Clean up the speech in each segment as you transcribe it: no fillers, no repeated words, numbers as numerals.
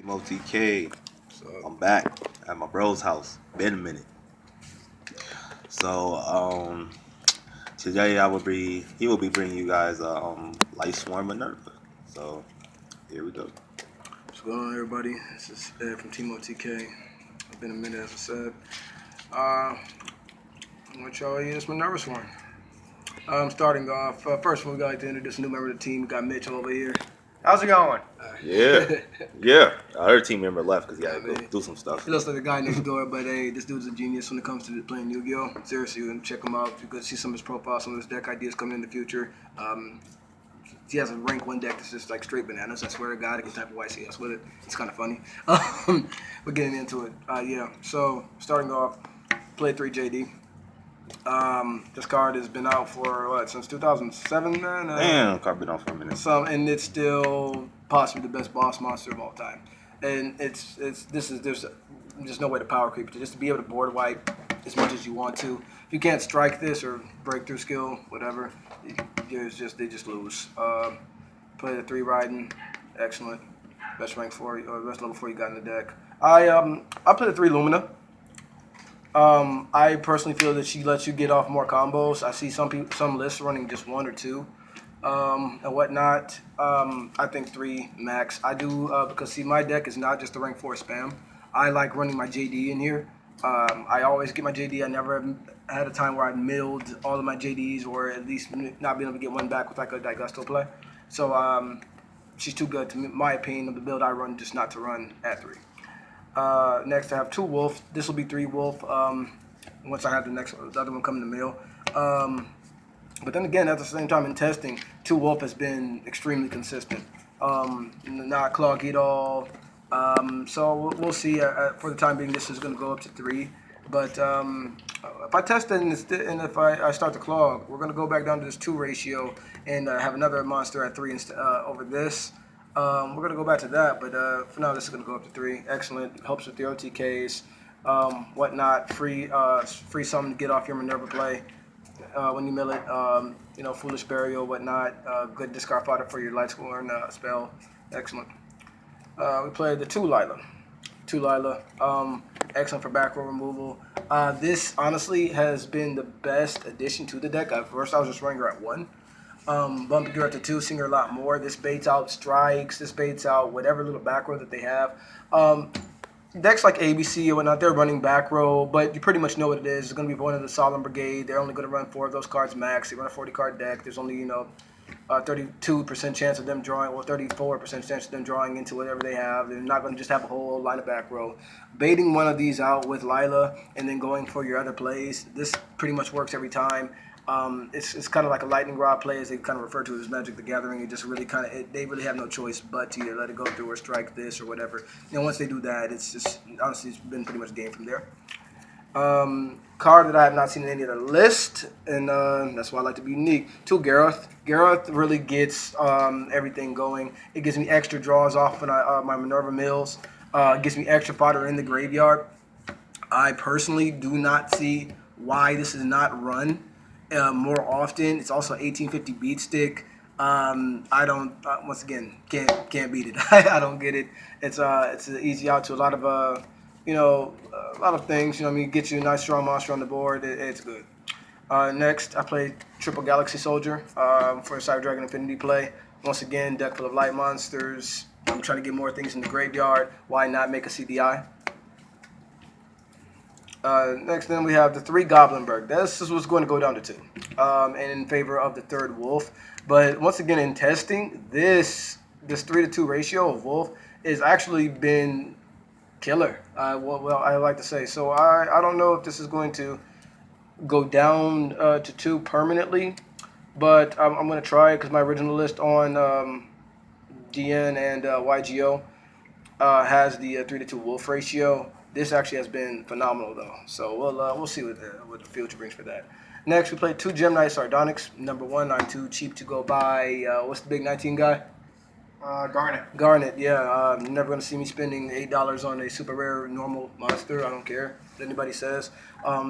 TK. I'm back at my bro's house. Been a minute. So today he will be bringing you guys Lightsworn Minerva. So here we go. What's going on, everybody? This is Ed from Team TK. It's been a minute, as I said. I'm gonna show you this MinervaSworn. Starting off, first of all, we got to introduce a new member of the team. We got Mitchell over here. How's it going? Yeah. Our other team member left because he had to go do some stuff. He looks like the guy next door, but hey, this dude's a genius when it comes to playing Yu-Gi-Oh! Seriously, you can check him out. You can see some of his profiles, some of his deck ideas coming in the future. He has a rank 1 deck that's just like straight bananas. I swear to God, I can type of YCS with it. It's kind of funny. But getting into it, so starting off, play 3 JD. This card has been out for since 2007, man. Damn, card been out for a minute. And it's still possibly the best boss monster of all time. And there's no way to power creep it. Just to be able to board wipe as much as you want to. If you can't strike this or breakthrough skill, whatever, they just lose. Play the 3 riding, excellent. Best rank 4 or best level 4 you got in the deck. I play the 3 Lumina. I personally feel that she lets you get off more combos. I see some lists running just 1 or 2, and whatnot. I think 3 max. I do because see, my deck is not just the rank 4 spam. I like running my JD in here. I always get my JD. I never had a time where I milled all of my JDs, or at least not being able to get one back with like a Daigusto play. So she's too good to my opinion of the build I run, just not to run at 3. Next, I have 2 Wolf. This will be 3 Wolf once I have the other one come in the mail. But then again, at the same time in testing, 2 Wolf has been extremely consistent. Not cloggy at all. So we'll see. For the time being, this is going to go up to 3. But if I test it and if I start to clog, we're going to go back down to this 2 ratio and have another monster at 3 over this. We're going to go back to that, but for now, this is going to go up to 3. Excellent. Helps with the OTKs, whatnot. Free something to get off your Minerva play when you mill it. Foolish Burial, whatnot. Good discard fodder for your Lightsworn spell. Excellent. We played the 2 Lila. 2 Lila. Excellent for back row removal. This, honestly, has been the best addition to the deck. At first, I was just running her at 1. Bumping her up to 2, seeing her a lot more. This baits out strikes. This baits out whatever little back row that they have. Decks like ABC or whatnot, they're running back row, but you pretty much know what it is. It's going to be one of the Solemn Brigade. They're only going to run 4 of those cards max. They run a 40-card deck. There's only 32% chance of them drawing, or 34% chance of them drawing into whatever they have. They're not going to just have a whole line of back row. Baiting one of these out with Lila and then going for your other plays. This pretty much works every time. It's kind of like a lightning rod play, as they kind of refer to it as Magic the Gathering. It just really they really have no choice but to either let it go through or strike this or whatever. Once they do that, it's just honestly it's been pretty much game from there. Card that I have not seen in any other list, and that's why I like to be unique. 2 Gareth. Gareth really gets everything going. It gives me extra draws off when my Minerva mills. It gives me extra fodder in the graveyard. I personally do not see why this is not run more often. It's also 1850 beat stick. I don't once again can't beat it. I don't get it. It's an easy out to a lot of a lot of things. Get you a nice strong monster on the board. It's good. Next, I play Triple Galaxy Soldier for a Cyber Dragon Infinity play. Once again, deck full of light monsters. I'm trying to get more things in the graveyard. Why not make a CDI? Next, then we have the 3 Goblinberg. This is what's going to go down to 2, and in favor of the 3rd Wolf. But once again, in testing, this 3-to-2 ratio of Wolf has actually been killer. I like to say. So I don't know if this is going to go down to 2 permanently, but I'm going to try it because my original list on DN and YGO has the 3-to-2 Wolf ratio. This actually has been phenomenal, though. So we'll see what the future brings for that. Next, we played 2 Gem Knight Sardonyx. Number 1, 9-2, cheap to go by. What's the big 19 guy? Garnet. Garnet, yeah. You're never going to see me spending $8 on a super rare normal monster. I don't care what anybody says.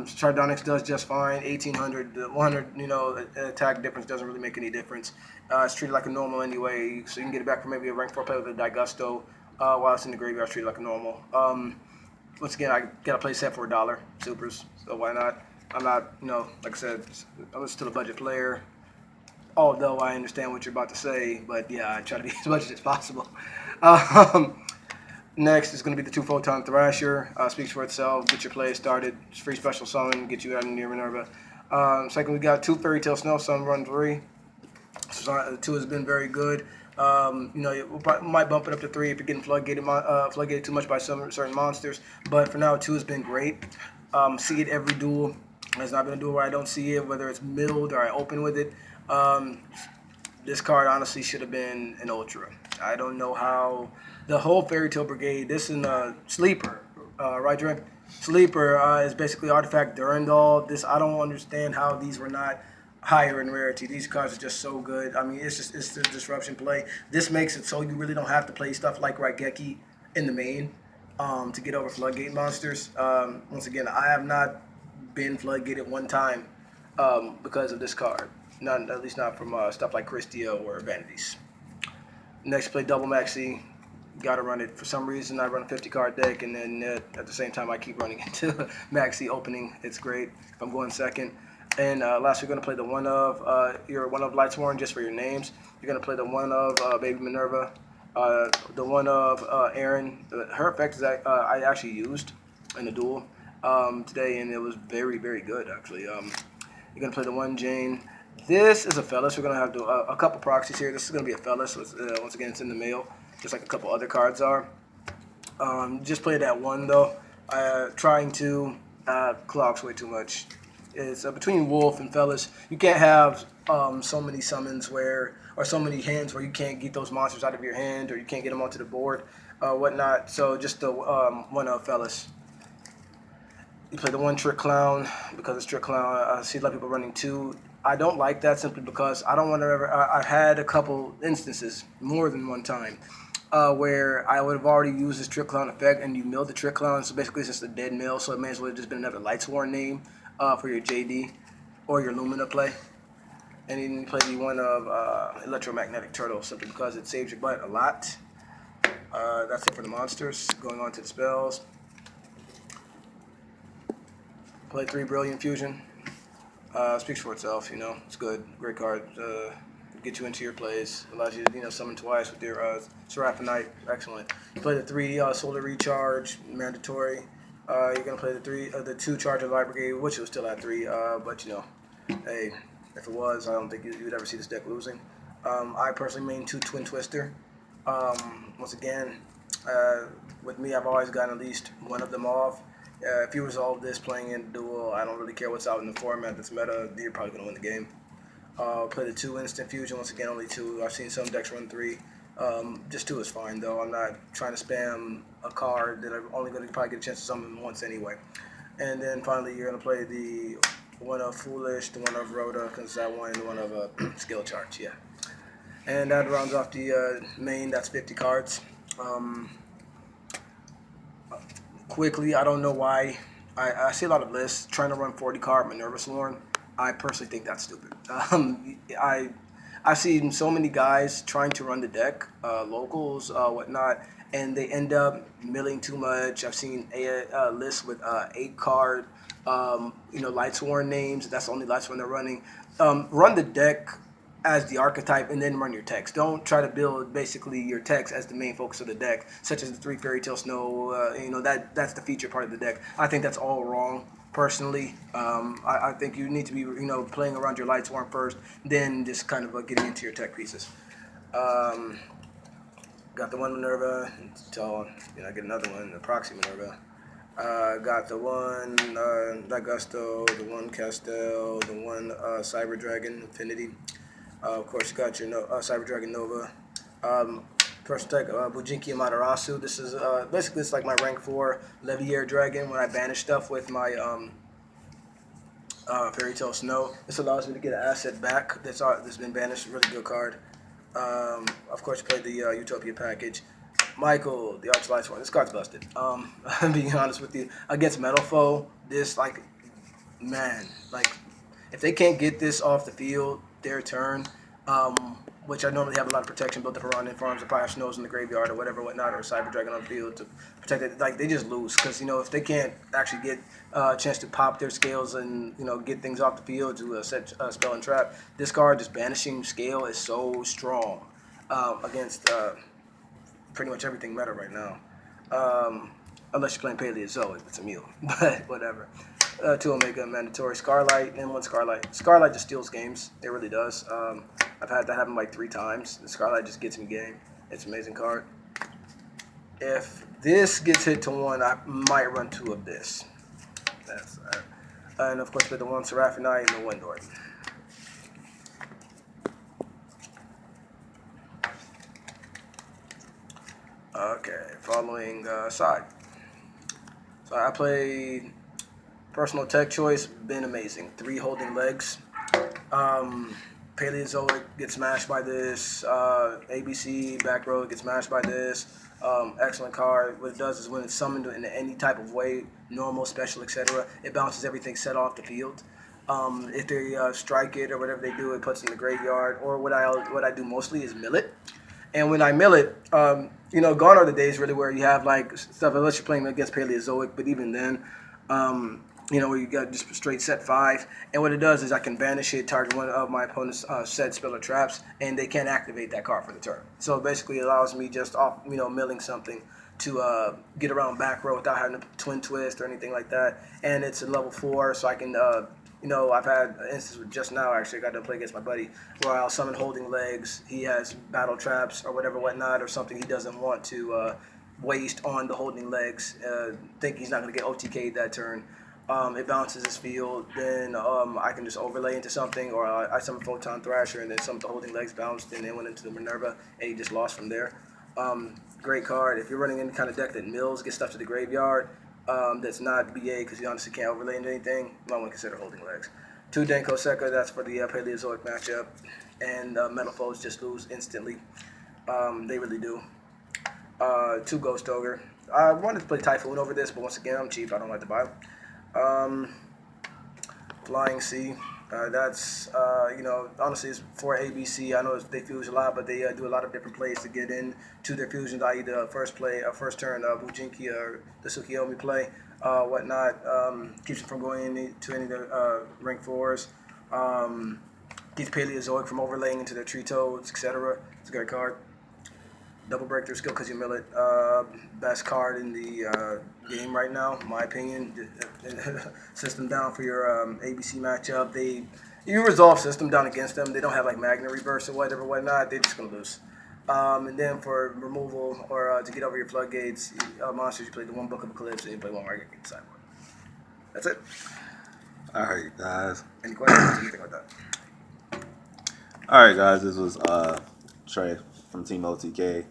Sardonyx does just fine. 1800, 100, attack difference doesn't really make any difference. It's treated like a normal anyway, so you can get it back for maybe a rank 4 play with a Daigusto while it's in the graveyard, treat it like a normal. Once again, I got a play set for $1, supers, so why not? I'm not, like I said, I'm still a budget player. Although I understand what you're about to say, but yeah, I try to be as budget as possible. Um, Next is going to be the 2 Photon Thrasher. Speaks for itself. Get your play started. It's free special summon. Get you out of near Minerva. Second, we got 2 Fairy Tale Snow. Some run 3. So, 2 has been very good. We might bump it up to 3 if you're getting floodgated too much by some certain monsters. But for now, 2 has been great. See it every duel. There's not been a duel where I don't see it, whether it's milled or I open with it. This card honestly should have been an Ultra. I don't know how the whole Fairy Tale Brigade. This is a Sleeper, right, Drake? Sleeper is basically Artifact Durandal. This I don't understand how these were not higher in rarity. These cards are just so good. I mean, it's the disruption play. This makes it so you really don't have to play stuff like Raigeki in the main to get over Floodgate monsters. Once again, I have not been Floodgated one time because of this card. None, at least not from stuff like Christio or Vanities. Next, play double Maxi. Gotta run it. For some reason, I run a 50 card deck, and then at the same time, I keep running into Maxi opening. It's great if I'm going second. And last, we're gonna play the one of your one of Lightsworn just for your names. You're gonna play the one of Baby Minerva, the one of Aaron. Her effect is that I actually used in the duel today, and it was very, very good actually. You're gonna play the one Jane. This is a Fellas. We're going to have a couple proxies here. This is going to be a Fellas. Once again, it's in the mail, just like a couple other cards are. Just play that one, though. Trying to clogs way too much. It's between Wolf and Fellas. You can't have so many summons or so many hands where you can't get those monsters out of your hand or you can't get them onto the board, whatnot. So just the one of Fellas. You play the one Trick Clown because it's Trick Clown. I see a lot of people running 2. I don't like that simply because I don't want to ever. I've had a couple instances, more than one time, where I would have already used this Trick Clown effect and you milled the Trick Clown. So basically, it's just a dead mill. So it may as well have just been another Lightsworn name for your JD or your Lumina play. And then you play the one of Electromagnetic Turtle simply because it saves your butt a lot. That's it for the monsters. Going on to the spells. Play 3 Brilliant Fusion. Speaks for itself, it's good, great card. Get you into your plays, allows you to summon twice with your Seraphonite, excellent. You play the 3 Solar Recharge, mandatory. You're gonna play the 2 Charge of Light Brigade, which was still at 3, but hey, if it was, I don't think you would ever see this deck losing. I personally main 2 Twin Twister. Once again, with me, I've always gotten at least one of them off. If you resolve this playing in duel, I don't really care what's out in the format that's meta, you're probably going to win the game. Play the 2 Instant Fusion, once again only 2. I've seen some decks run 3. Just 2 is fine though. I'm not trying to spam a card that I'm only going to probably get a chance to summon once anyway. And then finally you're going to play the one of Foolish, the one of Rhoda, because that one, the one of Skill Charge, yeah. And that rounds off the main, that's 50 cards. Quickly, I don't know why. I see a lot of lists trying to run 40 card MinervaSworn. I personally think that's stupid. I've seen so many guys trying to run the deck, locals, whatnot, and they end up milling too much. I've seen a list with 8 card, Lightsworn names. That's the only Lightsworn they're running. Run the deck as the archetype and then run your text. Don't try to build basically your text as the main focus of the deck, such as the 3 Fairy Tale Snow. That's the feature part of the deck. I think that's all wrong. Personally, I think you need to be playing around your Lightsworn first, then just kind of getting into your tech pieces. Got the one Minerva until I get another one, the proxy Minerva. Got the one Dagusto, the one Castel, the one Cyber Dragon Infinity. Of course, you got your Cyber Dragon Nova. First deck, Bujinki Amaterasu. This is basically it's like my rank 4 Leviair Dragon when I banish stuff with my Fairy Tale Snow. This allows me to get an asset back that's been banished. Really good card. Of course, you played the Utopia package. Michael, the Arch Lightsworn. This card's busted. I'm being honest with you. Against Metal Foe, this if they can't get this off the field, their turn. which I normally have a lot of protection built up around in farms, or probably have snows in the graveyard or whatever, whatnot, or a Cyber Dragon on the field to protect it. Like, they just lose because, if they can't actually get a chance to pop their scales and, get things off the field to set spell and trap, this card, just banishing scale, is so strong against pretty much everything meta right now. Unless you're playing Paleozoic, it's a mule, but whatever. 2 Omega mandatory. Scarlight and 1 Scarlight. Scarlight just steals games. It really does. I've had that happen like 3 times. The Scarlight just gets me game. It's an amazing card. If this gets hit to 1, I might run 2 Abyss. That's and of course with the 1 Seraphonite and the 1 Norton. Okay, following side. So I played personal tech choice, been amazing. 3 holding legs. Paleozoic gets smashed by this. ABC back row gets smashed by this. Excellent card. What it does is when it's summoned in any type of way, normal, special, etc., it bounces everything set off the field. If they strike it or whatever they do, it puts it in the graveyard. Or what I do mostly is mill it. And when I mill it, gone are the days really where you have like stuff, unless you're playing against Paleozoic, but even then, where you got just straight set 5. And what it does is I can banish it, target one of my opponent's set spell or traps, and they can't activate that card for the turn. So basically it allows me just off, milling something to get around back row without having to twin twist or anything like that. And it's a level 4, so I can I've had an instance with just now, actually, I got to play against my buddy, where I'll summon holding legs. He has battle traps or whatever, whatnot, or something he doesn't want to waste on the holding legs. Think he's not going to get OTK'd that turn. It bounces his field. Then I can just overlay into something, or I summon Photon Thrasher, and then some of the holding legs bounced, and then went into the Minerva, and he just lost from there. Great card. If you're running any kind of deck that mills, get stuff to the graveyard, that's not BA because you honestly can't overlay into anything, you might want to consider holding legs. 2 Denko Sekka, that's for the Paleozoic matchup. And Metal Foes just lose instantly. They really do. 2 Ghost Ogre. I wanted to play Typhoon over this, but once again, I'm cheap. I don't like to buy them. Flying Sea. That's, honestly, it's for ABC. I know they fuse a lot, but they do a lot of different plays to get in to their fusions, i.e. the first turn Bujinki or the Tsukiyomi play, whatnot. Keeps them from going into any of the rank 4s. Keeps Paleozoic from overlaying into their Tree Toads, etc. It's a great card. Double Breakthrough skill because you mill it. Best card in the game right now, in my opinion. System down for your ABC matchup. You resolve system down against them. They don't have like Magna Reverse or whatever, whatnot. They're just gonna lose. And then for removal or to get over your floodgates, monsters, you play the 1 Book of Eclipse and you play 1 Market sideboard. That's it. All right, guys. Any questions? Anything like that? All right, guys. This was Trey from Team OTK.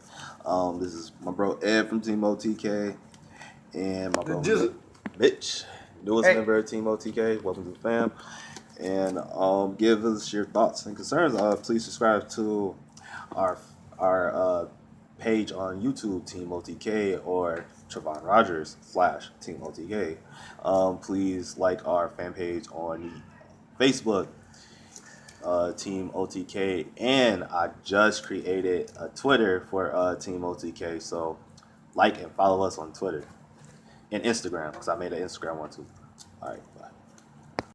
This is my bro Ed from Team OTK, and my bro Mitch, newest member of Team OTK. Welcome to the fam. And give us your thoughts and concerns. Please subscribe to our page on YouTube, Team OTK, or Trevon Rogers / Team OTK. Please like our fan page on Facebook, Team OTK, and I just created a Twitter for Team OTK, so like and follow us on Twitter and Instagram, because I made an Instagram one too. All right.